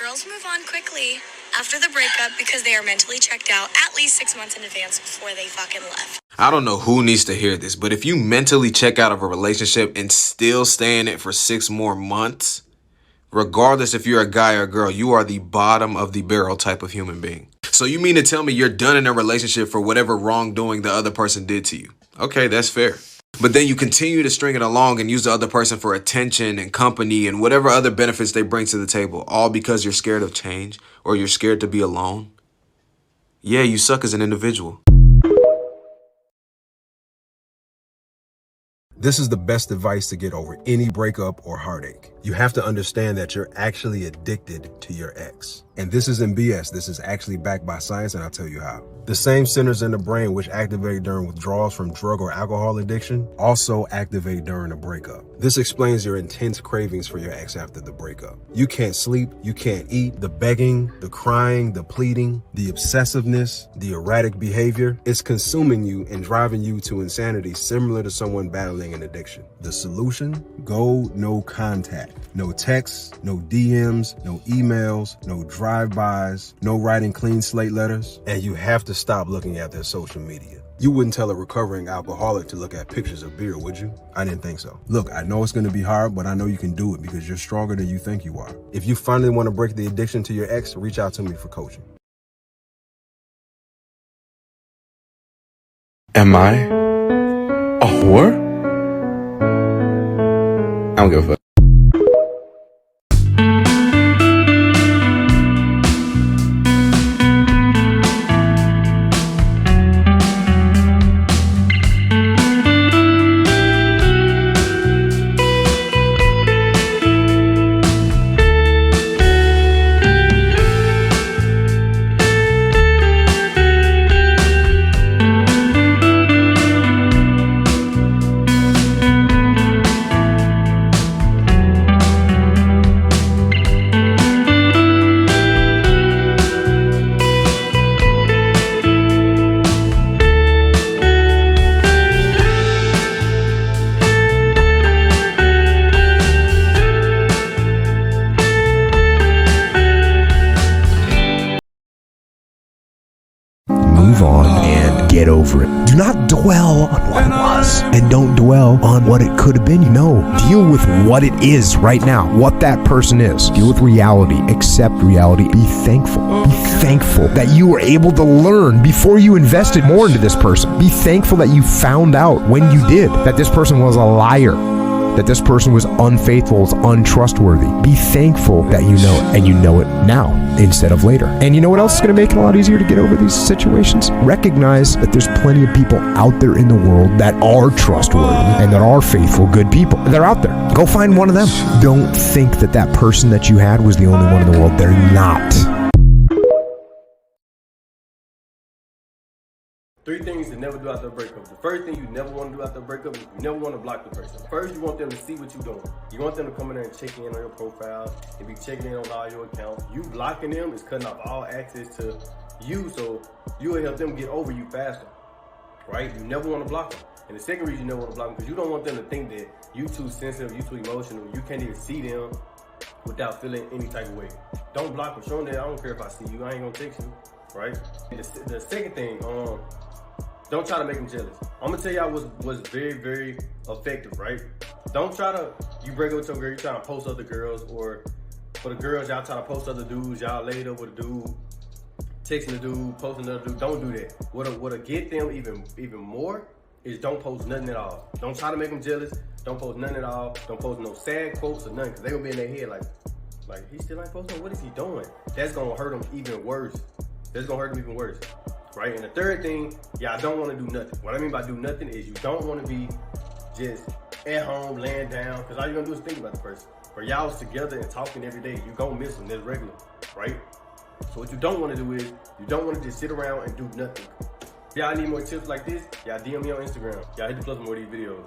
Girls move on quickly after the breakup because they are mentally checked out at least 6 months in advance before they fucking left. I don't know who needs to hear this, but if you mentally check out of a relationship and still stay in it for 6 more months, regardless if you're a guy or a girl, you are the bottom of the barrel type of human being. So you mean to tell me you're done in a relationship for whatever wrongdoing the other person did to you? Okay, that's fair. But then you continue to string it along and use the other person for attention and company and whatever other benefits they bring to the table, all because you're scared of change or you're scared to be alone. Yeah, you suck as an individual. This is the best advice to get over any breakup or heartache. You have to understand that you're actually addicted to your ex. And this isn't BS. This is actually backed by science, and I'll tell you how. The same centers in the brain which activate during withdrawals from drug or alcohol addiction also activate during a breakup. This explains your intense cravings for your ex after the breakup. You can't sleep, you can't eat, the begging, the crying, the pleading, the obsessiveness, the erratic behavior. It's consuming you and driving you to insanity similar to someone battling an addiction. The solution? Go no contact. No texts, no DMs, no emails, no drive-bys, no writing clean slate letters, and you have to stop looking at their social media. You wouldn't tell a recovering alcoholic to look at pictures of beer, would you? I didn't think so. Look, I know it's gonna be hard, but I know you can do it because you're stronger than you think you are. If you finally want to break the addiction to your ex, reach out to me for coaching. Am I a whore? I don't give a fuck. Move on and get over it. Do not dwell on what it was, and don't dwell on what it could have been. No, deal with what it is right now, what that person is. Deal with reality. Accept reality. Be thankful. Be thankful that you were able to learn before you invested more into this person. Be thankful that you found out when you did that this person was a liar, that this person was unfaithful, was untrustworthy. Be thankful that you know it, and you know it now instead of later. And you know what else is going to make it a lot easier to get over these situations? Recognize that there's plenty of people out there in the world that are trustworthy and that are faithful, good people. They're out there. Go find one of them. Don't think that that person that you had was the only one in the world. They're not. 3 things to never do after a breakup. The first thing you never want to do after a breakup is you never want to block the person. First, you want them to see what you're doing. You want them to come in there and check in on your profile and be checking in on all your accounts. You blocking them is cutting off all access to you, so you will help them get over you faster, right? You never want to block them. And the second reason you never want to block them because you don't want them to think that you too sensitive, you too emotional, you can't even see them without feeling any type of way. Don't block them. Show them that I don't care if I see you. I ain't gonna text you, right? The second thing, don't try to make them jealous. I'm gonna tell y'all what's very, very effective, right? Don't try to, you break up with your girl, you trying to post other girls, or for the girls, y'all trying to post other dudes, y'all laid up with a dude, texting a dude, posting another dude. Don't do that. What'll get them even more is don't post nothing at all. Don't try to make them jealous. Don't post nothing at all. Don't post no sad quotes or nothing, because they gonna be in their head like he still ain't posting, what is he doing? That's gonna hurt them even worse. That's gonna hurt them even worse. Right? And the third thing, y'all don't want to do nothing. What I mean by do nothing is you don't want to be just at home, laying down, because all you're going to do is think about the person. For y'all was together and talking every day, you're going to miss them. That's regular, right? So what you don't want to do is, you don't want to just sit around and do nothing. If y'all need more tips like this, y'all DM me on Instagram. Y'all hit the plus more of these videos.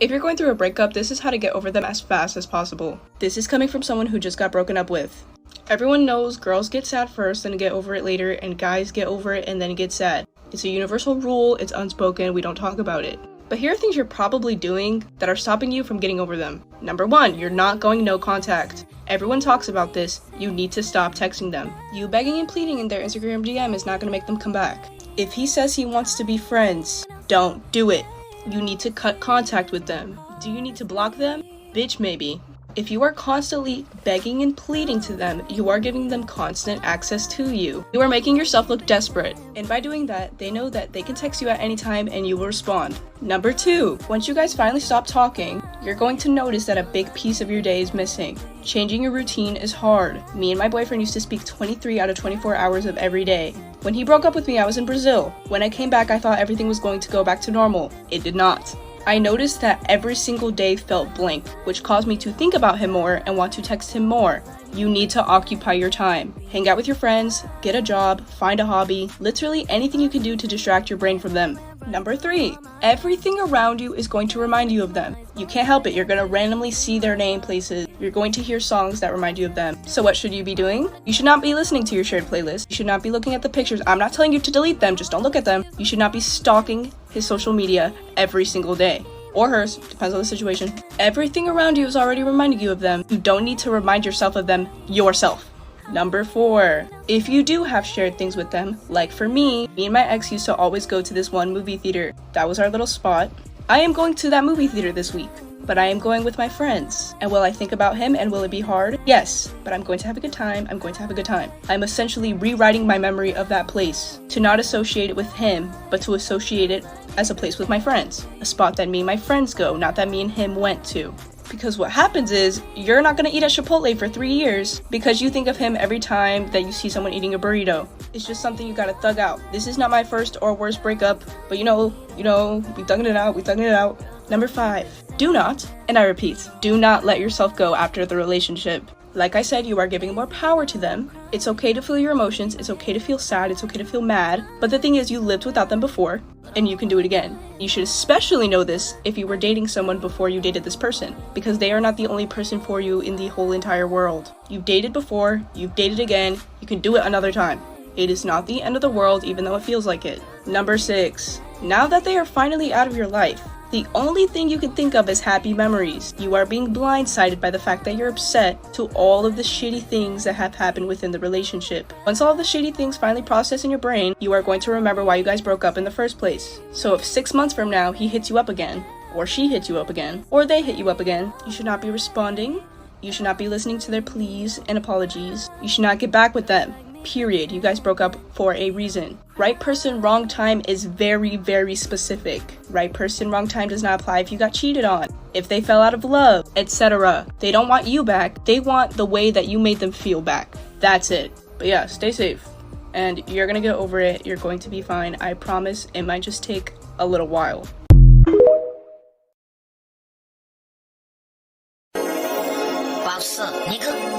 If you're going through a breakup, this is how to get over them as fast as possible. This is coming from someone who just got broken up with. Everyone knows girls get sad first and get over it later, and guys get over it and then get sad. It's a universal rule, it's unspoken, we don't talk about it. But here are things you're probably doing that are stopping you from getting over them. Number 1, you're not going no contact. Everyone talks about this, you need to stop texting them. You begging and pleading in their Instagram DM is not going to make them come back. If he says he wants to be friends, don't do it. You need to cut contact with them. Do you need to block them? Bitch, maybe. If you are constantly begging and pleading to them, you are giving them constant access to you. You are making yourself look desperate. And by doing that, they know that they can text you at any time and you will respond. Number 2, once you guys finally stop talking, you're going to notice that a big piece of your day is missing. Changing your routine is hard. Me and my boyfriend used to speak 23 out of 24 hours of every day. When he broke up with me, I was in Brazil. When I came back, I thought everything was going to go back to normal. It did not. I noticed that every single day felt blank, which caused me to think about him more and want to text him more. You need to occupy your time. Hang out with your friends, get a job, find a hobby, literally anything you can do to distract your brain from them. Number 3, everything around you is going to remind you of them. You can't help it, you're going to randomly see their name places. You're going to hear songs that remind you of them. So what should you be doing? You should not be listening to your shared playlist. You should not be looking at the pictures. I'm not telling you to delete them, just don't look at them. You should not be stalking his social media every single day. Or hers, depends on the situation. Everything around you is already reminding you of them. You don't need to remind yourself of them yourself. Number 4, if you do have shared things with them, like for me and my ex used to always go to this one movie theater. That was our little spot. I am going to that movie theater this week, but I am going with my friends. And will I think about him and will it be hard? Yes, but I'm going to have a good time. I'm going to have a good time. I'm essentially rewriting my memory of that place to not associate it with him, but to associate it as a place with my friends. A spot that me and my friends go, not that me and him went to. Because what happens is, you're not gonna eat at Chipotle for 3 years because you think of him every time that you see someone eating a burrito. It's just something you gotta thug out. This is not my first or worst breakup, but you know, we thugging it out. Number 5, do not, and I repeat, do not let yourself go after the relationship. Like I said, you are giving more power to them. It's okay to feel your emotions, it's okay to feel sad, it's okay to feel mad, but the thing is, you lived without them before, and you can do it again. You should especially know this if you were dating someone before you dated this person, because they are not the only person for you in the whole entire world. You've dated before, you've dated again, you can do it another time. It is not the end of the world, even though it feels like it. Number 6, now that they are finally out of your life, the only thing you can think of is happy memories. You are being blindsided by the fact that you're upset to all of the shitty things that have happened within the relationship. Once all of the shitty things finally process in your brain, you are going to remember why you guys broke up in the first place. So if 6 months from now he hits you up again, or she hits you up again, or they hit you up again, you should not be responding. You should not be listening to their pleas and apologies. You should not get back with them. Period. You guys broke up for a reason. Right person, wrong time is very, very specific. Right person, wrong time does not apply if you got cheated on, if they fell out of love, etc. They don't want you back. They want the way that you made them feel back. That's it. But yeah, stay safe. And you're gonna get over it. You're going to be fine. I promise. It might just take a little while. What's up, nigga?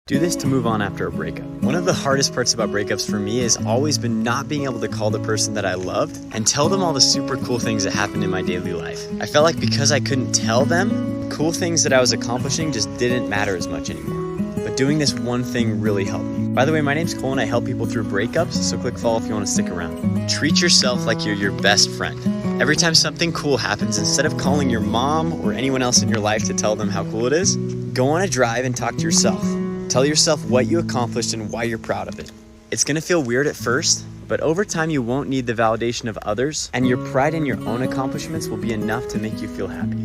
Do this to move on after a breakup. One of the hardest parts about breakups for me has always been not being able to call the person that I loved and tell them all the super cool things that happened in my daily life. I felt like because I couldn't tell them, cool things that I was accomplishing just didn't matter as much anymore. But doing this one thing really helped me. By the way, my name's Cole and I help people through breakups, so click follow if you want to stick around. Treat yourself like you're your best friend. Every time something cool happens, instead of calling your mom or anyone else in your life to tell them how cool it is, go on a drive and talk to yourself. Tell yourself what you accomplished and why you're proud of it. It's gonna feel weird at first, but over time you won't need the validation of others, and your pride in your own accomplishments will be enough to make you feel happy.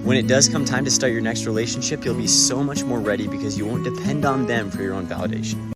When it does come time to start your next relationship, you'll be so much more ready because you won't depend on them for your own validation.